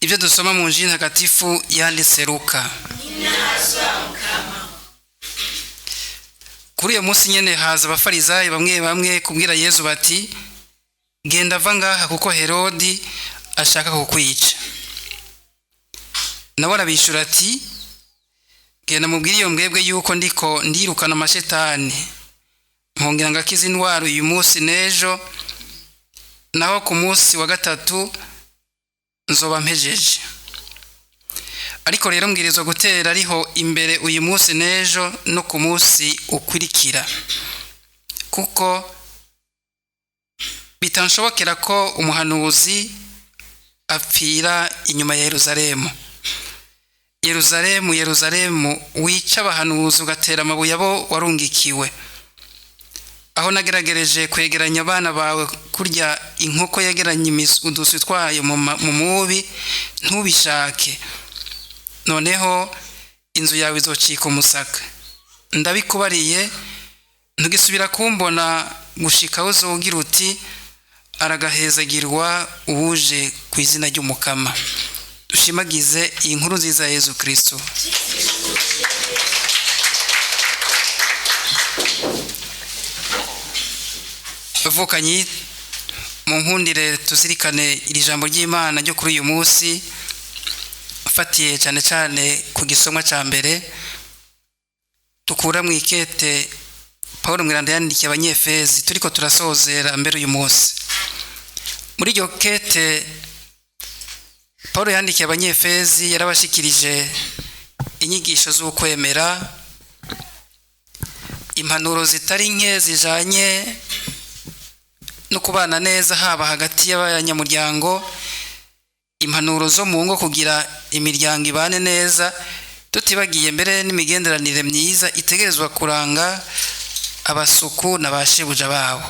Ibyo dusoma mu Injili ntagatifu yanditse Luka. Kuri uyo munsi nyene haza abafarizayo bamwe bamwe kubwira Yesu bati, genda va ngaha kuko Herodi ashaka kukwica. Nawe arabishura ati, genda mubwire iyo mbwebwe yuko ndiko ndirukana amashetani, mpongera ngakiza indwara uyu munsi n'ejo, naho ku munsi wa gatatu nzoba mpejeje. Ariko rero mbwirizwa gutera ariho imbere uyu munsi n'ejo no ku munsi ukurikira, kuko bitanshobokera ko umuhanuzi apfira inyuma ya Yerusalemu. Yerusalemu, Yerusalemu, wica abahanuzi ugatera amabuye abo warungikiwe. Aho nageragereje kwegeranya abana bawe kurya inkoko yegeranya uduswi twayo mu mubi, ntubishake. Noneho inzu yawe izocika umusaka. Ndabikubariye, ntugisubira kumbona gushika aho uzogira uti, aragahezagirwa uwuje ku izina ry'Umukama. Dushimagize iyi nkuru nziza ya Yesu Kristo. Bavukanyi, mu nkundire tuzirikane iri jambo ry'Imana ryo kuri uyu munsi, ufatiye cyane cyane ku gisomwa cya mbere tukura mu ikete Pawulo Mweranda yandikiye Abanyefezi, turiko turasozera mbere uyu munsi. Muri iryo kete Pawulo yandikiye Abanyefezi yarabashikirije inyigisho z'ukwemera, impanuro zitari nke zijanye no kubana neza haba hagati y'abanyamuryango, impanuro zo mu ngo kugira imiryango ibane neza, tutibagiye mbere n'imigenderanire myiza itegerezwa kuranga abasuku n'abashebuja babo.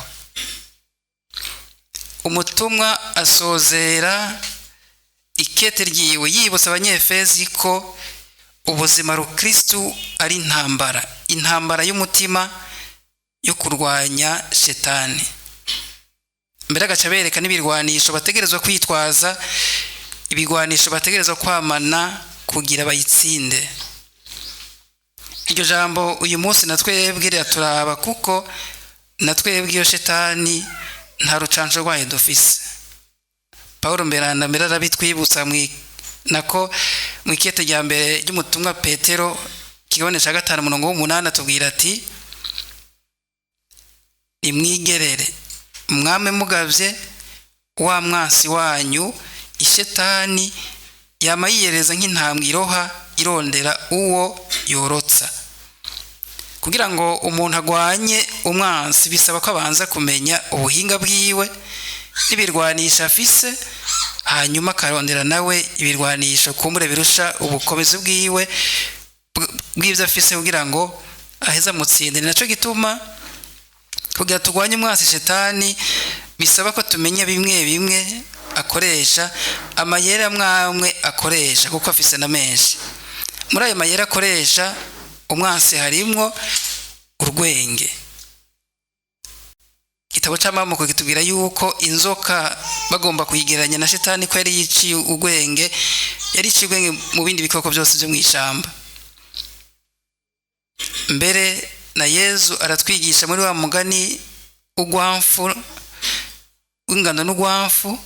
Umutumwa asozera ikete ryiwe yibutsa Abanyefezi ko ubuzima rukristu ari intambara y'umutima yo kurwanya shetani. Mbere agaca bereka n'ibirwanisho bategerezwa kwitwaza, ibigwanisho bategerezwa kwamana kugira bayitsinde. Iryo jambo uyu munsi natwebwe riraturaba, kuko natwebwe iyo shetani nta rucanco rwayo dufise. Pawulo Mweranda mbere arabitwibutsa nako mu ikete rya mbere ry'umutumwa Petero kigabane ca 5:8 atubwira ati, nimwigerere mwame mugavye wa mwansi wanyu ishetani yama yiyereza nk'intambwe iroha irondera uwo yorotsa. Kugira ngo umuntu agwanye umwansi bisaba ko abanza kumenya ubuhinga bwiwe n'ibirwanisha afise, hanyuma akarondera nawe ibirwanisho kumure birusha ubukomezi bwiwe bw'ivyo afise kugira ngo aheza mutsinde. Ni naco gituma kugira tugwanye umwansi shetani bisaba ko tumenya bimwe bimwe akoresha, amayeri amwe akoresha, kuko afise na menshi. Muri ayo mayeri akoresha umwansi harimwo urwenge. Igitabo c'Amamuko kitubwira yuko inzoka bagomba kuyigeranya na shetani ko yari yiciye urwenge, yari yiciye urwenge mu bindi bikoko byose byo mw'ishamba. Mbere na Yesu aratwigisha muri wa mugani ugwamfu w'ingano n'ugwamfu,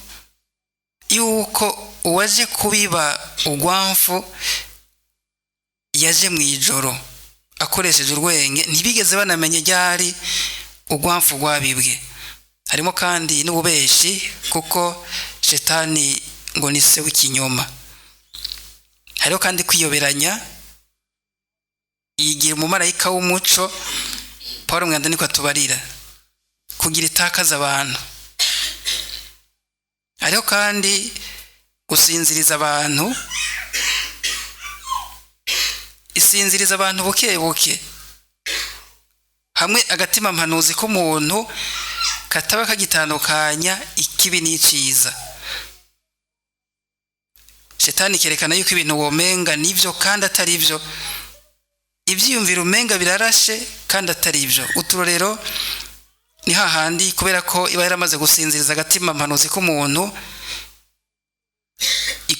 yuko uwaje kubiba ugwamfu yaje mw'ijoro akoresheje urwenge, ntibigeze banamenye ryari ugwamfu rwabibwe. Harimo kandi n'ububeshi, kuko shetani ngo ni se w'ikinyoma. Hariho kandi kwiyoberanya, yigira umumarayika w'umuco. Pawulo Mweranda niko atubarira kugira itakaza abantu. Hariho kandi gusinziriza abantu, isinziriza abantu buke buke, hamwe agatima mpanuzi k'umuntu kataba kagitandukanya ikibi n'iciza. Shetani kerekana yuko ibintu womenga nivyo kandi atari byo, ivyiyumvira umenga birarashe kandi atari byo. Uturorero ni hahandi kubera ko iba yaramaze gusinziriza agatima mpanuzi k'umuntu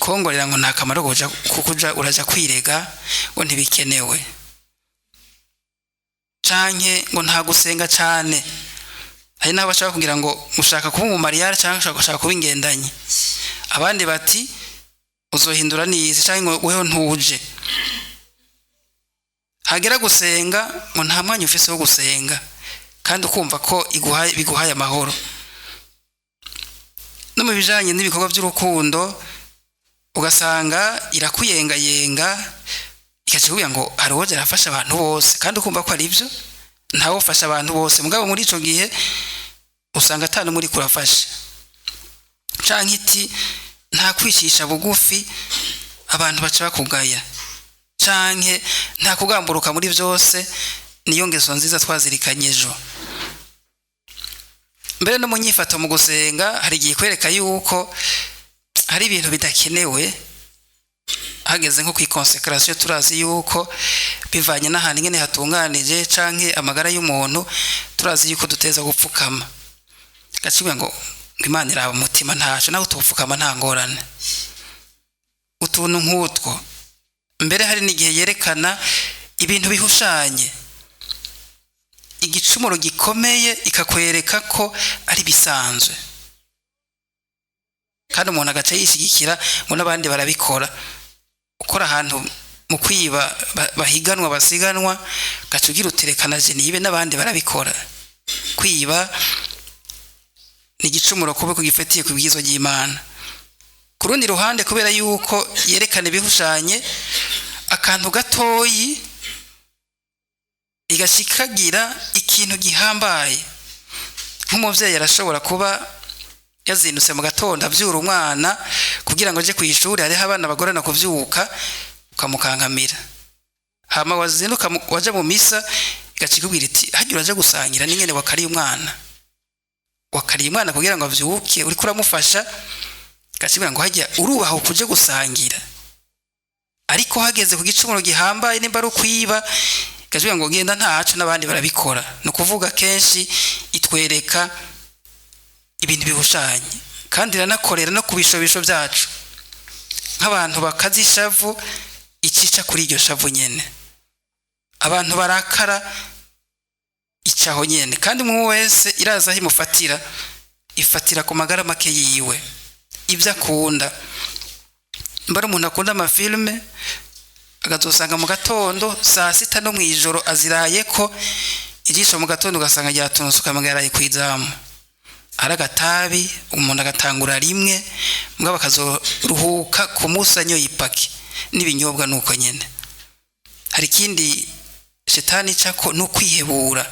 bikongorera ngo nta kamaro kuja uraja kwirega ngo ntibikenewe, canke ngo nta gusenga cane. Hari n'abo bashaka kugira ngo ushaka kuba umumariya canke ushaka kuba ingendanye, abandi bati uzohindura n'isi canke ngo weho ntuje. Hagera gusenga ngo nta mwanya ufise wo gusenga kandi ukumva ko biguhaye amahoro. No mu bijanye n'ibikorwa by'urukundo ugasanga irakuyengayenga ikakubwira ngo hari uwo arafasha abantu bose kandi ukumva ko ari byo, ntawe ufasha abantu bose. Mugabo muri ico gihe usanga atanu muri kurafasha, canke iti nta kwicisha bugufi abantu baca bakugaya, canke nta kugamburuka muri byose. Niyo ngeso nziza twazirikanye ejo. Mbere no mu nyifato mu gusenga hari igihe kwereka yuko hari ibintu bidakenewe. Hageze nko kw'ikonsekrasiyo turazi yuko bivanye n'ahantu nyene hatunganije canke amagara y'umuntu, turazi yuko duteza gupfukama. Gacibwa ngo Imana iraba umutima ntaco, naho utupfukama nta ngorane. Utuntu nk'utwo mbere hari n'igihe yerekana ibintu bihushanye, igicumuro gikomeye ikakwereka ko ari bisanzwe, kandi umuntu agaca yishigikira ngo n'abandi barabikora. Ukora ahantu mu kwiba bahiganwa basiganwa, gaca ugira uterekana je nibe n'abandi barabikora. Kwiba ni igicumuro kuba kugifatiye ku bwizo ry'Imana. Ku rundi ruhande kubera yuko yerekana ibihushanye, akantu gatoyi igashikagira ikintu gihambaye. Nk'umuvyeyi arashobora kuba yazindutse mu gatondo avyura umwana kugira ngo aje kw'ishuri, hariho abana bagorana kuvyuka ukamukankamira, hama wazinduka waja mu misa igacikubwira iti hagira uraje gusangira n'ingene wakariye umwana kugira ngo avyuke, uriko uramufasha. Gacibwira ngo hajya urubaho kuje gusangira, ariko hageze ku gicumuro gihambaye nimba ari ukwiba, gacibwira ngo genda ntaco n'abandi barabikora. No kuvuga kenshi itwereka ibintu bihushanye, kandi iranakorera no kubishobisho byacu. Nk'abantu bakazi ishavu icica kuri iryo shavu nyene, abantu barakara icaho nyene, kandi umwe wese iraza himufatira, ifatira ku magara make yiwe ibyo akunda. Mbara umuntu akunda amafilme agazosanga mu gatondo saa sita no mwijoro aziraye ko ijisho mu gatondo ugasanga ryatunutse ukamugaraye kwizamu. Ari agatabi umuntu agatangura rimwe, mugabo akazoruhuka ku musanyo y'ipaki n'ibinyobwa nuko nyene. Hari ikindi shetani cako no kwihebura.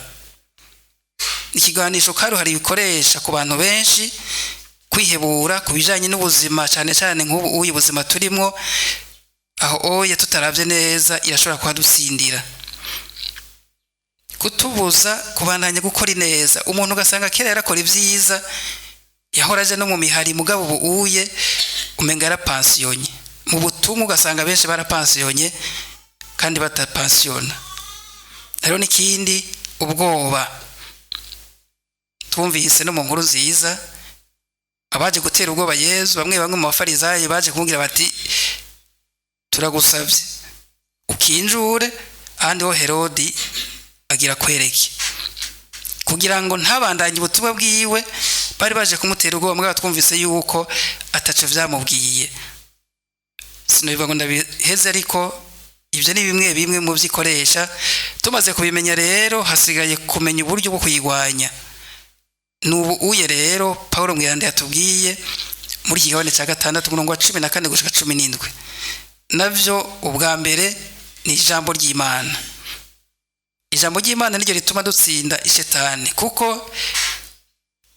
Ikiganisho karuhari bikoresha ku bantu benshi, kwihebura kubijanye n'ubuzima, cyane cyane nk'ubu uyu buzima turimo, aho oya tutaravye neza irashobora kuhadusindira, kutubuza kubandanya gukora neza. Umuntu ugasanga kera yarakora ivyiza, yahora aje no mu mihari, mugabo ubu uye umenga yarapansiyonye. Mu butumwa ugasanga benshi barapansiyonye kandi batapansiyona. Rero n'ikindi ubwoba twumvise no mu nkuru nziza, abaje gutera ubwoba Yesu, bamwe mu bafarizayi baje kumubwira bati turagusavye ukinjure, ahandi ho Herodi agira kwereke, kugira ngo ntabandanye ubutumwa bwiwe. Bari baje kumutera ubwoba, mugabo twumvise yuko ataco vyamubwiye. Sinobiva ngo ndabiheze, ariko ibyo ni bimwe bimwe mu vyikoresha. Tumaze kubimenya rero, hasigaye kumenya uburyo bwo kuyigwanya. Nubu uye rero Paulo mwirande yatubwiye muri Yohana 6:14 gushika 17, navyo ubwa mbere ni ijambo ry'Imana. Ijambo ry'Imana niryo rituma dutsinda ishetani, kuko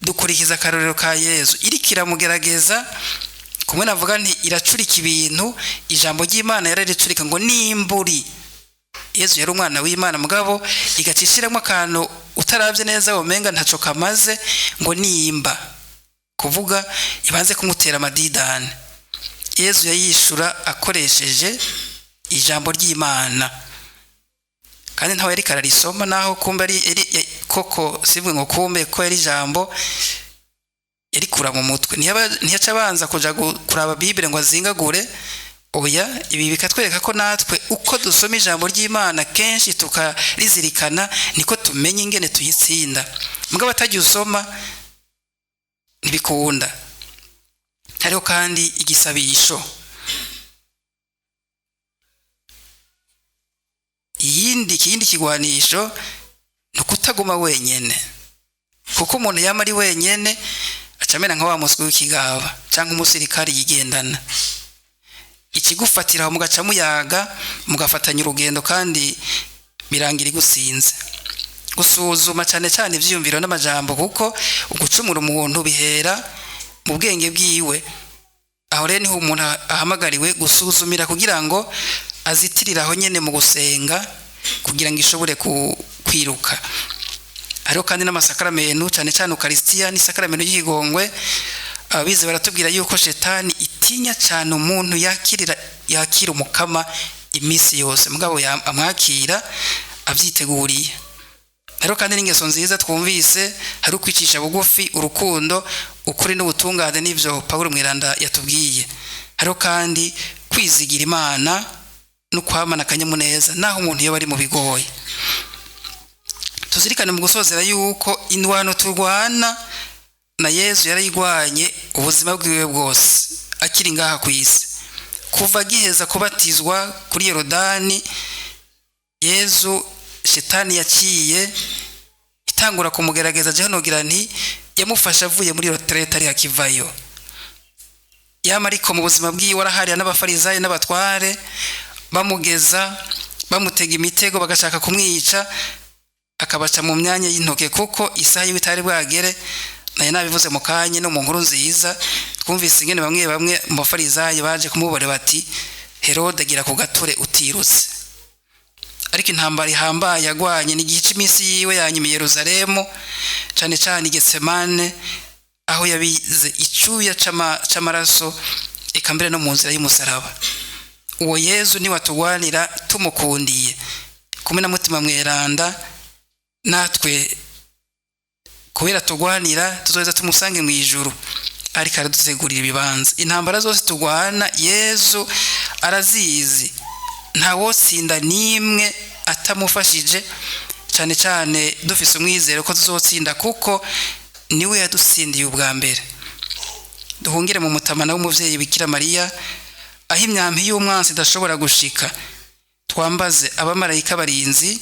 dukurikiza akarorero ka Yesu. Irikira mugerageza kumwe navuga nti iracurika ibintu, ijambo ry'Imana yararicurika ngo nimburi. Yesu yari umwana w'Imana, mugabo igacishiramo akantu utaravye neza womenga ntaco kamaze, ngo nimba kuvuga ibanze kumutera amadidane. Yesu yayishura akoresheje ijambo ry'Imana, kandi ntawe yari kararisoma, naho kumbe ari koko sibwe ngo kumbe ko yari ijambo yarikura mu mutwe, ntiyaca abanza kuja kuraba Bible ngo azingagure. Oya, ibi bikatwereka ko natwe uko dusoma ijambo ry'Imana kenshi tukarizirikana niko tumenye ingene tuyitsinda. Mugabo atagiye usoma ntibikunda. Hariho kandi igisabisho. Ikindi kigwanisho ni ukutaguma wenyene, kuko umuntu yama ari wenyene acamera nka wa muswi w'ikigaba canke umusirikari yigendana. Ikigufatira mugaca muyaga mugafatanya urugendo kandi birangira igusinze. Gusuzuma cyane cyane ivyiyumviro n'amajambo, kuko ugucumura umuntu bihera mu bwenge bwiwe. Aho rero niho umuntu ahamagariwe gusuzumira kugira ngo azitiriraho nyene mu gusenga kugira ngo ishobore kwiruka. Hariho kandi n'amasakaramentu cyane cyane Ukaristiya n'isakaramento y'ikigongwe. Ababizi baratubwira yuko shetani itinya cyane umuntu yakira umukama imisi yose, mugabo amwakira avyiteguriye. Hariho kandi n'ingeso nziza twumvise, hari ukwicisha bugufi, urukundo, ukuri n'ubutungane, n'ivyo Pawulo Mweranda yatubwiye. Hariho kandi kwizigira Imana no kwamana akanyamuneza naho umuntu yoba ari mu bigoye. Tuzirikane mu gusozera yuko indwano turwana na Yesu yarayigwanye ubuzima bwiwe bwose akiri ngaha ku isi. Kuva giheza kubatizwa kuri Yorodani, Yesu shetani yaciye itangura kumugerageza. Je nogira nti yamufasha avuye muri retraite ari akivayo. Yama ariko mu buzima bwiwe warahariya n'abafarizayo n'abatware bamugeza bamutega imitego bagashaka kumwica, akabaca mu myanya y'intoke kuko isaha y'ibitari bwagere. Naye nabivuze mu kanye no mu nkuru nziza twumvise ingene bamwe mu bafarizayo baje kumubore bati Herode agira ku gatore utirutse. Ariko intambara ihambaye yagwanye ni gice imisi yiwe yanyuma i Yerusalemu, cyane cyane Getsemane, aho yabize icuya c'amaraso eka mbere no mu nzira y'umusaraba. Uwo Yesu ni watugwanira tumukundiye kumwe na mutima mweranda, natwe kubera tugwanira tuzoza tumusange mu ijuru ariko aradutegurira ibibanza. Intambara zose tugwana Yesu arazizi, nta wotsinda nimwe atamufashije, cyane cyane dufise umwizero ko tuzotsinda kuko niwe yadutsindiye ubwa mbere. Duhungire mu mutamana w'umuvyeyi Bikira Mariya, aho imyampi y'umwansi idashobora gushika. Twambaze abamarayika barinzi,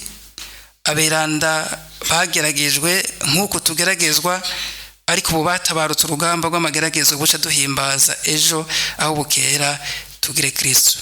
aberanda bageragejwe nk'uko tugeragezwa, ariko ubu batabarutse urugamba rw'amageragezwa buca duhimbaza ejo aho bukera tugire Kristo.